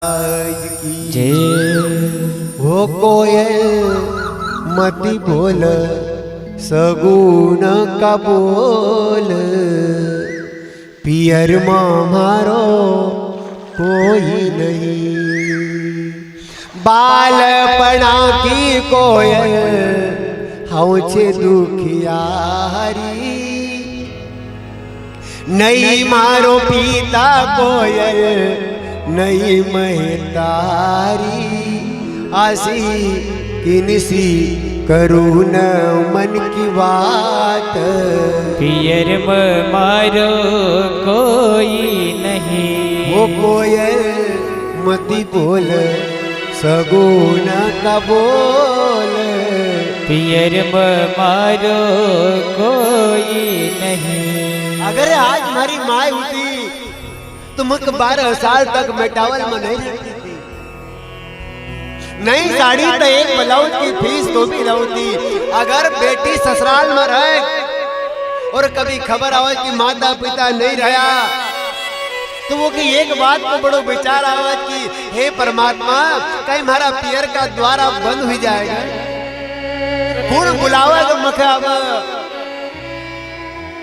जय हो कोयल मती बोल सगुण का बोल पियर मारो कोई नहीं। बालपणा की कोयल हौचे दुखियारी नहीं मारो पीता कोयल नहीं महतारी आसी किनसी करूँ न मन की बात पियर मारो कोई नहीं। वो कोयल मती बोल सगुन का बोल पियर मारो कोई नहीं। अगर आज हमारी माँ होती तो मुख 12 साल तक मेटावल में नहीं रहती थी। नई साड़ी तो एक ब्लाउज की फीस तो भी लाऊती। अगर बेटी ससुराल में रहे और कभी खबर आवे कि माता पिता नहीं रहा तो वो की एक बात को बड़ो विचार आवे कि हे परमात्मा कहीं हमारा पियर का द्वार बंद हो जाएगा कौन बुलावा तो मुख आवा।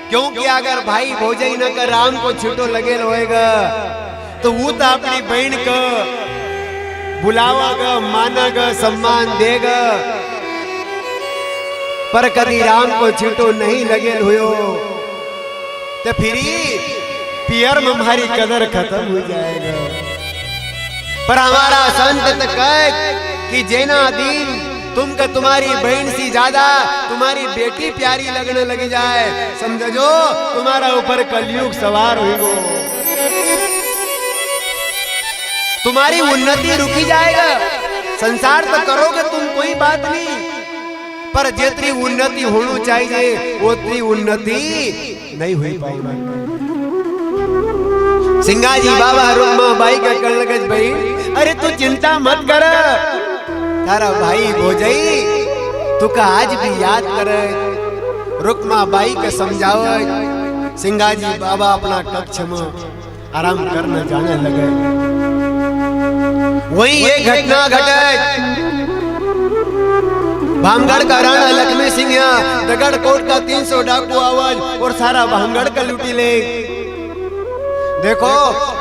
क्योंकि अगर भाई भोजई न कर राम को छुटो लगे रहेगा तो वो तो अपनी बहन को बुलावागा मानागा सम्मान देगा पर कभी राम को छुटो नहीं लगे हुयो तो फिर पियर में हमारी कदर खत्म हो जाएगा। पर हमारा संत तो कहे कि जेना दिन तुमको तुम्हारी बहन सी ज्यादा तुम्हारी बेटी प्यारी लगने लग जाए समझो तुम्हारा ऊपर कलयुग सवार होगो तुम्हारी उन्नति रुकी जाएगा। संसार तो करोगे तुम कोई बात नहीं पर जितनी उन्नति होनी चाहिए उतनी उन्नति नहीं हुई पाएगी। सिंगाजी बाबा रुक्मा बाई का कर लगज भाई अरे तू चिंता मत कर तारा भाई भोजई तू का आज भी याद करे रुक्मा बाई के समझाओ। सिंगाजी बाबा अपना कक्ष में आराम करने जाने लगे। वही ये घटना घटे भामगढ़ का राणा लक्ष्मी सिंह दगड़ कोट का 300 डाकू आवाज और सारा भामगढ़ का लूटी ले। देखो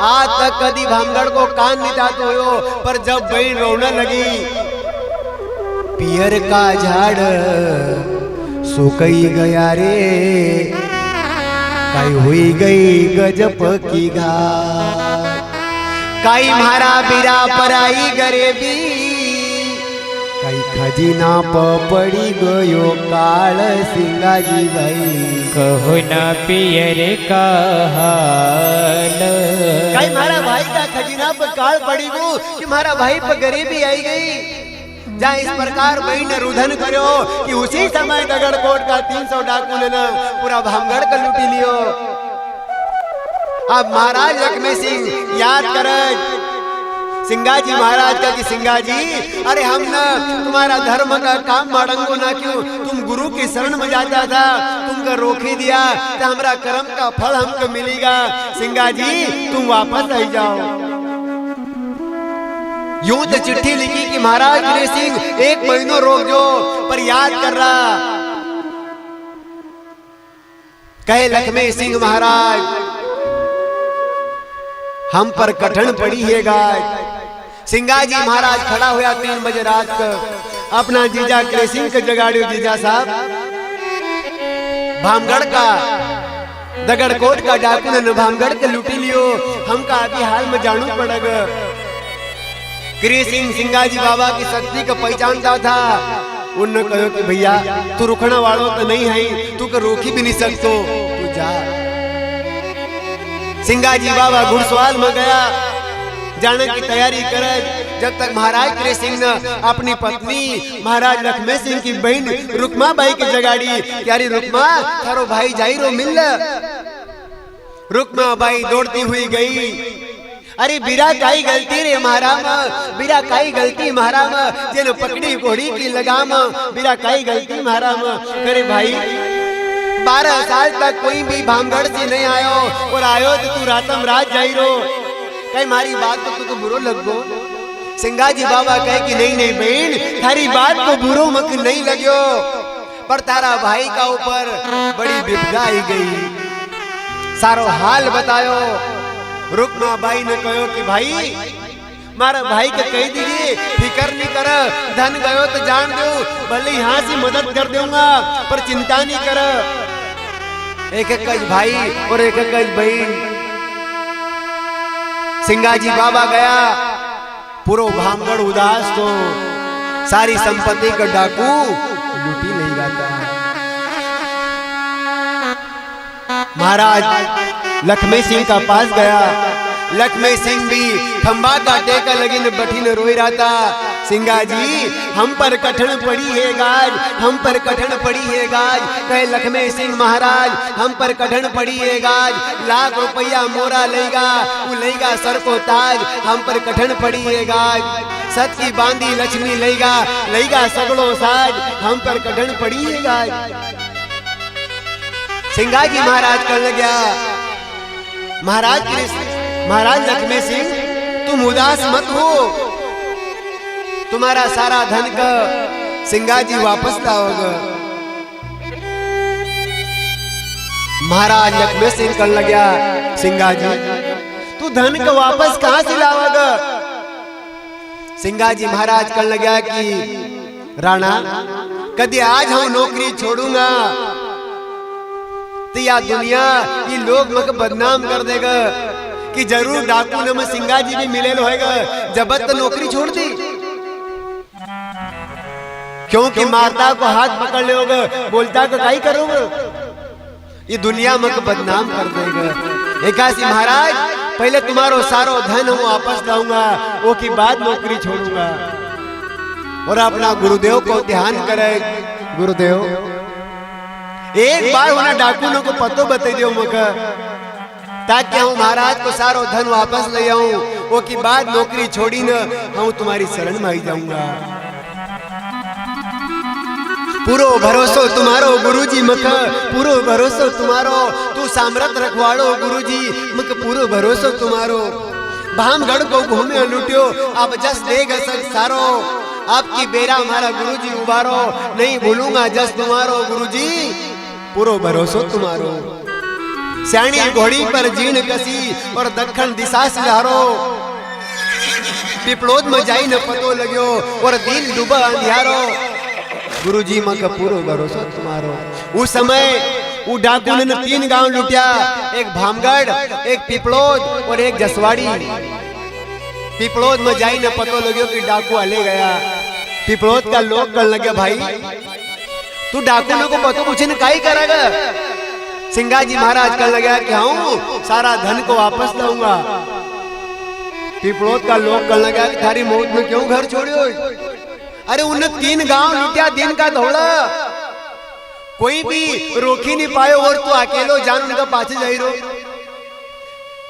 आज तक कभी भामगढ़ को कान नहीं जाते हो पर जब बहन रोने लगी पियर का झाड़ सुकई गया रे कई हुई गई गजब की घाट कई मारा बिरा पराई गरीबी कई खजीना पड़ी गयो काल। सिंगाजी भाई कहो ना पियर का हाल कई मारा भाई का खजीना पर काल पड़ी गो कि मारा भाई पर गरीबी आई गई। जहाँ इस प्रकार बहन ने रुधन करो कि उसी समय दगड़ कोट का 300 डाकू ने पूरा भामगढ़ का लूटी लियो। अब महाराज लक्ष्मी सिंह याद करे सिंगाजी महाराज का कि सिंगाजी अरे हम ना तुम्हारा धर्म का काम माड़ंगो ना क्यों तुम गुरु की शरण में जाता था तुमको रोकी दिया तो हमारा कर्म का फल हमको मिलेगा। सिंगाजी तुम वापस आई जाओ। यूं तो चिट्ठी लिखी कि महाराज गिरी सिंह 1 महीनों रोक जो पर याद कर रहा कहे लक्ष्मी सिंह महाराज हम पर कठिन पड़ी है गाय। सिंगाजी महाराज खड़ा हुआ 3 बजे रात को अपना जीजा गिरी सिंह के जगाड़ियो जीजा साहब भामगढ़ का दगड़ कोट का डाकू ने भामगढ़ के लूटी लियो हमका अभी हाल में जानू पड़ेगा। गिरी सिंह सिंगाजी बाबा की शक्ति को पहचानता था। उन्होंने कहा कि भैया तू रुकने वालों तो नहीं है तू को रोकी भी नहीं सकतो तू जा। सिंगाजी बाबा घुड़सवार में गया जाने की तैयारी करे जब तक महाराज गिरी सिंह ने अपनी पत्नी महाराज लक्ष्मी सिंह की बहन रुक्मा बाई की जगाड़ी यारी रुक्मा थारो भाई जाई रो मिल। रुक्मा बाई दौड़ती हुई गई। अरे बिरा काई गलती रे महाराम बिरा काई गलती महाराम जेन पकड़ी घोड़ी की लगाम बिरा काई गलती महाराम। अरे भाई 12 साल तक कोई भी भामगढ़ से नहीं आयो और आयो तो तू रातम रात जाई रो कहीं मारी बात को तुझको बुरो लग गो। सिंगाजी बाबा कहे कि नहीं नहीं बहन, थारी बात को बुरो मक नहीं लग्यो, पर तारा भाई का ऊपर बड़ी विपदा आई गई। सारो हाल बतायो। रुकमा बाई ने कहो कि भाई मारा भाई के कह दीजिए फिकर नहीं कर, धन गयो तो जान दो, भले यहाँ से मदद कर दूंगा पर चिंता नहीं कर। एक एक भाई और एक एक बहन। सिंगाजी बाबा गया, पूरो भामगढ़ उदास तो सारी संपत्ति का डाकू लूटी नहीं जाता। महाराज लक्ष्मी सिंह का पास गया। लक्ष्मी सिंह भी खंबा का टेका लगी न बठी न रोई रहा था। सिंगा जी हम पर कठिन पड़ी है गाज, हम पर कठिन पड़ी है गाज। कहे लक्ष्मी सिंह महाराज हम पर कठिन पड़ी है गाज, लाख रुपया मोरा लेगा, वो लेगा सर को ताज। हम पर कठिन पड़ी है गाज, सत की बांधी लक्ष्मी लेगा, लेगा सगड़ो साज। हम पर कठिन पड़ी है गाज। सिंगाजी महाराज कर गया, महाराज लक्ष्मी सिंह तुम उदास मत हो, तुम्हारा सारा धन का सिंगाजी वापस लाओगे। महाराज लक्ष्मी सिंह कर गया, सिंगाजी तू धन को वापस कहां से लाओगे? सिंगाजी महाराज कर लगा कि राणा कभी आज हम नौकरी छोड़ूंगा तो या दुनिया ये लोग मक बदनाम कर देगा कि जरूर डाकू ने में सिंगाजी भी मिले होएगा, जब तो नौकरी छोड़ दी। क्योंकि मारता को हाथ पकड़ लोगे, बोलता को काई करोगे, ये दुनिया मक बदनाम कर देगा। एकासी महाराज पहले तुम्हारो सारो धन हम वापस लाऊंगा, वो की बाद नौकरी छोड़ूंगा। और अपना गुरुदेव को ध्यान करे। गुरुदेव एक बार उन्हें डाकूनों को पतो बता दियो मका, ताकि हम महाराज को सारो धन वापस ले आऊं, वो की बाद नौकरी छोड़ी न हम तुम्हारी शरण में आई जाऊंगा। पूरो भरोसो तुम्हारो गुरुजी मका, पूरो भरोसो तुम्हारो, तू सामर्थ रखवाड़ो गुरुजी मक, पूरो भरोसो तुम्हारो। भामगढ़ को घूमे लुटियो अब जस देगा सब सारो, आपकी बेरा हमारा गुरुजी उबारो, नहीं भूलूंगा जस तुम्हारो गुरुजी, पूरो भरोसो तुम्हारो। स्याणी घोड़ी पर जीण कसी और दक्षिण दिशा से हारो, पिपलोद में जाई न पतो लग्यो और दिल डूबा अंधियारो। गुरुजी मां का पूरो भरोसा तुम्हारो। उस समय वो डाकू ने 3 गांव लुटिया, एक भामगढ़, एक पिपलोद और एक जसवाड़ी। पिपलोद में जाई न पतो लग्यो कि डाकू हले गया। पिपलोद का लोग कर लगे भाई तू डाकू लोग को पतो पूछे न काई करेगा? सिंगाजी महाराज कर लगा कि हाँ सारा धन को वापस लाऊंगा। पिपलोद का लोग कर लगा कि थारी मौत में क्यों घर छोड़ियो? अरे उन्हें 3 गांव लुटिया दिन का दौड़ा, कोई भी रोकी नहीं पायो और तू अकेलो जान उनका पाछे जाई रो,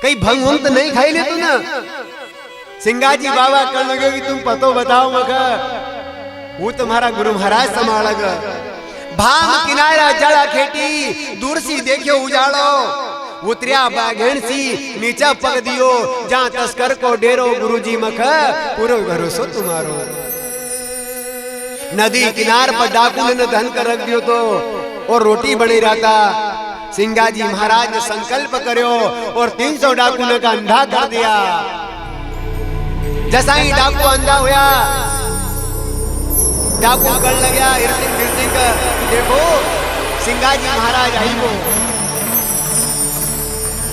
कहीं भंग तो नहीं खाई ले तू ना? सिंगाजी बाबा कर लगे कि तुम पतो बताओ मगा, वो तुम्हारा गुरु महाराज संभालेगा। भाम किनारा जड़ा खेती, दूर सी देखियो उजाड़ो, उतरिया बाघेण सी नीचा पग दियो, जहां तस्कर को डेरो गुरुजी मखा, पूरो भरोसो तुम्हारो। नदी किनार पर डाकू ने धन कर रख दियो तो और रोटी बनी रहता। सिंगाजी महाराज ने संकल्प करो और 300 डाकू ने का अंधा कर दिया। जैसा ही डाकू अंधा हुआ, डाकू कर लगा हिरसिंह का, देखो सिंगाजी महाराज आई को।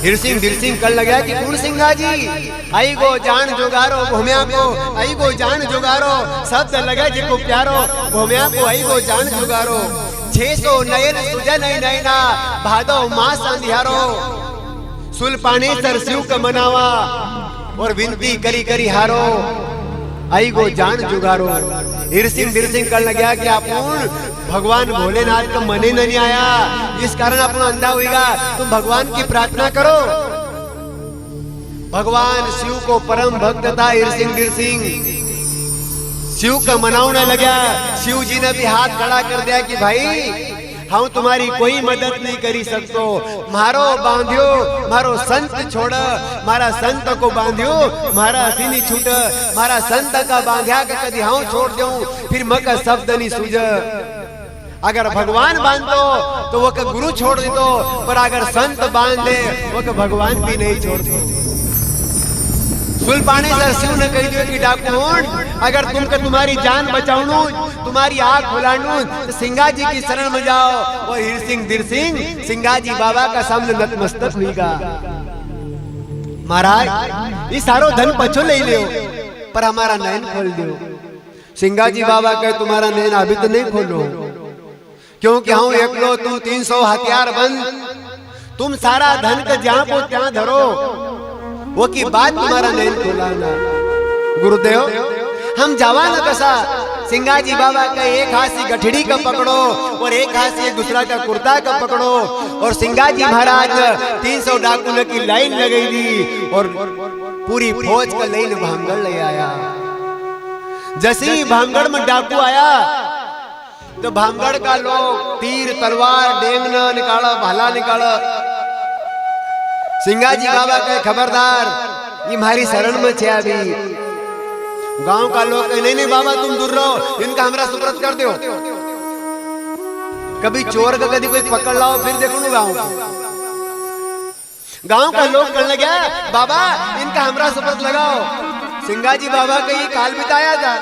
हिरसिंह कर लगा कि कौन सिंगाजी आई गो जान जोगारो भूमिया को, आई गो जान जोगारो शब्द लगा जिको प्यारो, भूमिया को आई गो जान जोगारो। 600 नयन सुजन नैना भादो मास अंधियारो, सुलपानी सर शिव का मनावा और विनती करी करी हारो, आई गो जान जुगारो। हिरसिंह कर लगा कि अपन भगवान भोलेनाथ का मने नहीं आया, इस कारण अपना अंधा होगा, तुम भगवान की प्रार्थना करो। भगवान शिव को परम भक्त था हिरसिंह, शिव का मनाने लगा। शिव जी ने भी हाथ खड़ा कर दिया कि भाई हाँ तुम्हारी कोई मदद नहीं करी सकतो। मारो बांध्यो मारो संत छोड़, मारा संत को बांध्यो मारा सीनी छूट, मारा संत का बांध्या का कदी हाँ छोड़ दूं फिर मका शब्द नहीं सूझ। अगर भगवान बांध दो तो वो का गुरु छोड़ दे दो, पर अगर संत बांध दे वो का भगवान भी नहीं छोड़ दो। सुलपाने सर शिव ने कही दियो कि डाकून अगर तुमको तुम्हारी जान बचाऊं तुम्हारी आंख खुलाऊं तो सिंगा जी की शरण में जाओ। और हीर सिंह दिर सिंह सिंगा जी बाबा का सामने नतमस्तक हुईगा। महाराज ये सारो धन पछो ले लियो पर हमारा नयन खोल दो। सिंगा जी बाबा कहे तुम्हारा नयन अभी तो नहीं खोलो, क्योंकि हाँ एकलो तुम 300 हथियार बंद, तुम सारा धन का जहां को ત્યાં धरो वो की बात तुम्हारा नयन खोलाना। गुरुदेव हम जावा न कसा। सिंगा जी बाबा का एक हाथ से गठड़ी का पकड़ो और एक हाथ से दूसरा का कुर्ता का पकड़ो। और सिंगा जी महाराज 300 डाकुओं की लाइन लगाई दी और पूरी फौज का लाइन भांगड़ ले आया। जैसे ही भांगड़ में डाकू आया तो भांगड़ का लोग तीर तलवार डेंगना निकाला भाला निकाला। सिंगा जी बाबा के खबरदार ये हमारी शरण में छे। अभी गांव का लोग कहे नहीं नहीं बाबा तुम दूर रहो, इनका हमरा सुपुर्द कर दो। कभी चोर का कभी कोई पकड़ लाओ फिर देखो गांव का लोग कहने लगा बाबा इनका हमरा सुपुर्द लगाओ। सिंगा जी बाबा का ये काल बिताया था।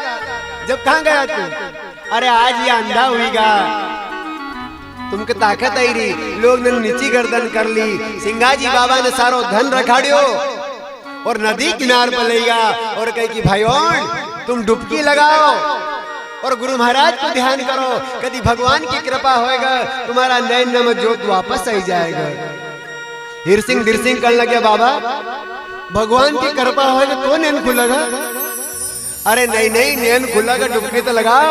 जब कहां गया तू? अरे आज ये अंधा हुईगा, तुमके ताकत आई रही। लोग ने नीची गर्दन कर ली। सिंगा जी बाबा ने सारो धन रखाड़ियो और नदी किनार पर ले गया और कहे कि भाइयों तुम डुबकी लगाओ और गुरु महाराज को ध्यान करो, कभी भगवान की कृपा होएगा तुम्हारा नैन नम ज्योत वापस आई जाएगा। हीर सिंह दिर सिंह कहने लगे बाबा भगवान की कृपा होएगा तो नैन खुलेगा। अरे नहीं नहीं नैन खुलेगा, डुबकी तो लगाओ।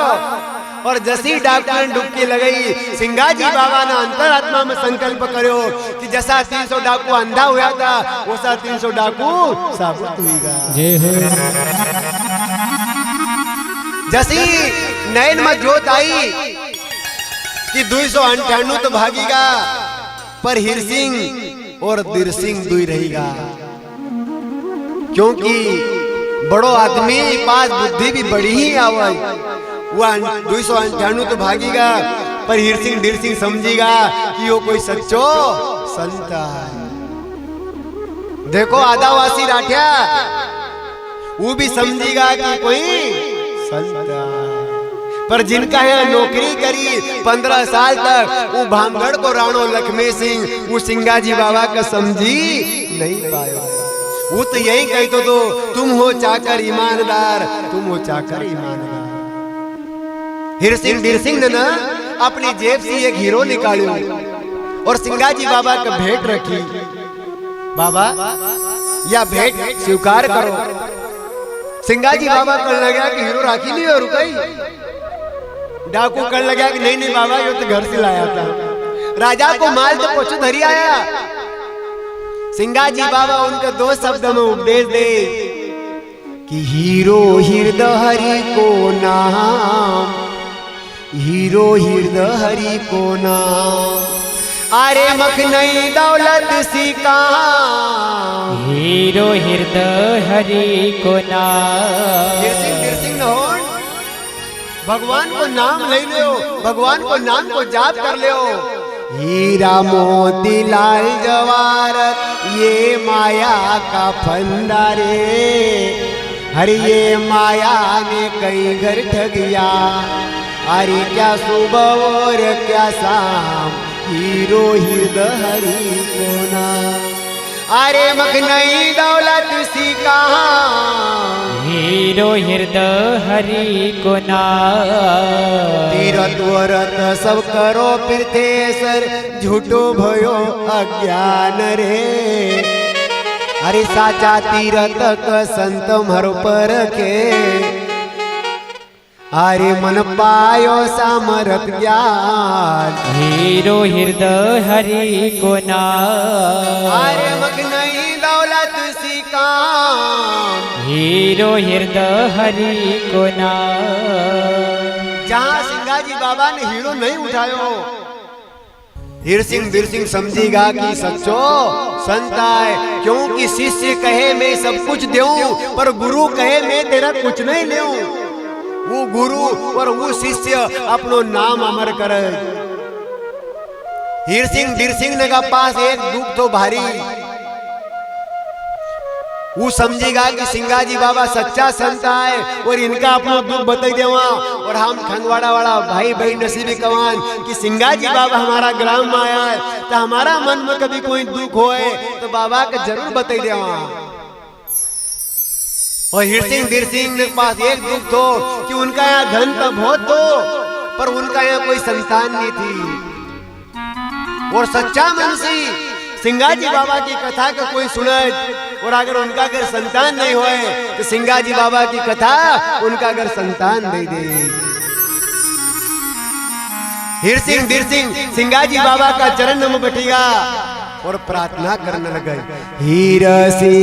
और जैसी डॉक्टर ने डुबकी लगाई सिंगा जी बाबा ने अंतरात्मा में संकल्प करो कि जैसा 300 डाकू अंधा हुआ था वैसा 300 डाकू साबित हुईगा। जैसी नयन में जोत आई कि 298 तो भागीगा पर हीर सिंह और दिर सिंह दुई रहेगा, क्योंकि बड़ो आदमी पास बुद्धि भी बड़ी ही आवा। वो 298 तो भागीगा पर हीर सिंह दिर सिंह समझेगा कि वो कोई सच्चो संत है। देखो आदिवासी राठिया वो भी समझेगा कि कोई संत है। पर जिनका यहाँ नौकरी करी 15 साल तक वो भामगढ़ को राणो लक्ष्मी सिंह वो सिंगा जी बाबा का समझी नहीं पाया। वो तो यही कहते तो तुम हो चाकर ईमानदार, तुम हो चाकर ईमानदार। हीर सिंह दिर सिंह ने ना अपनी जेब से एक हीरो निकालो और सिंगा जी बाबा का भेंट रखी। बाबा या भेंट स्वीकार करो। सिंगा जी बाबा कहने लगा कि हीरो राखी नहीं हो रुकाई। डाकू कहने लगा कि नहीं नहीं बाबा ये तो घर से लाया था। राजा को माल तो पोछो धरी आया। सिंगा जी बाबा उनके 2 शब्द में उपदेश दे कि हीरो हृदय हरि को नाम, हीरो हृदय हरि को नाम। अरे मखनई दौलत सी काम, हीरो हृदय हरि को नाम। दिर सिंह भगवान को नाम ले लो, भगवान को नाम को जाप कर लो। हीरा मोती लाल जवाहरत ये माया का फंदा रे। हर ये माया ने कई घर ठगिया। अरे क्या सुबह और क्या शाम हीरो हृदय हरि को नाम। अरे मखनई दौलत सी कहाँ, हीरो हृदय हरि को नाम। तीरथ व्रत सब करो पृथेश्वर झूठो भयो अज्ञान रे। अरे साचा तीरथ का संत मर पर के। अरे मन पायो सामरथ ज्ञान, हीरो हृदय हरि को नाम। अरे मखनई दौलत सी काम, हीरो हृदय हरि को नाम। जहाँ सिंगा जी बाबा ने हीरो नहीं उठायो हीर सिंह वीर सिंह समझेगा कि सच्चो संत है, क्योंकि शिष्य कहे मैं सब कुछ दूं, पर गुरु कहे मैं तेरा कुछ नहीं लूं। वो गुरु और वो शिष्य अपनो नाम अमर करे। हीर सिंह वीर सिंह ने का पास एक दुख तो भारी, वो समझेगा कि सिंगाजी बाबा सच्चा संत है और इनका अपना दुख बता देवा। और हम खंगवाड़ा वाला भाई भाई नसीबी कमान कि सिंगाजी बाबा हमारा ग्राम में आया है, तो हमारा मन में कभी कोई दुख होए तो बाबा का जरूर बता देवा। और हीर सिंह वीर सिंह के पास एक दुख तो कि उनका यहाँ धन तो बहुत तो, पर उनका यहाँ कोई संतान नहीं थी। और सच्चा मन से सिंगाजी बाबा की कथा का कोई सुने, और अगर उनका अगर संतान नहीं होए तो सिंगाजी बाबा की कथा उनका अगर संतान दे दे। हीर सिंह वीर सिंह सिंगाजी बाबा का चरण में बैठेगा और प्रार्थना करने लगे। हीर सिंह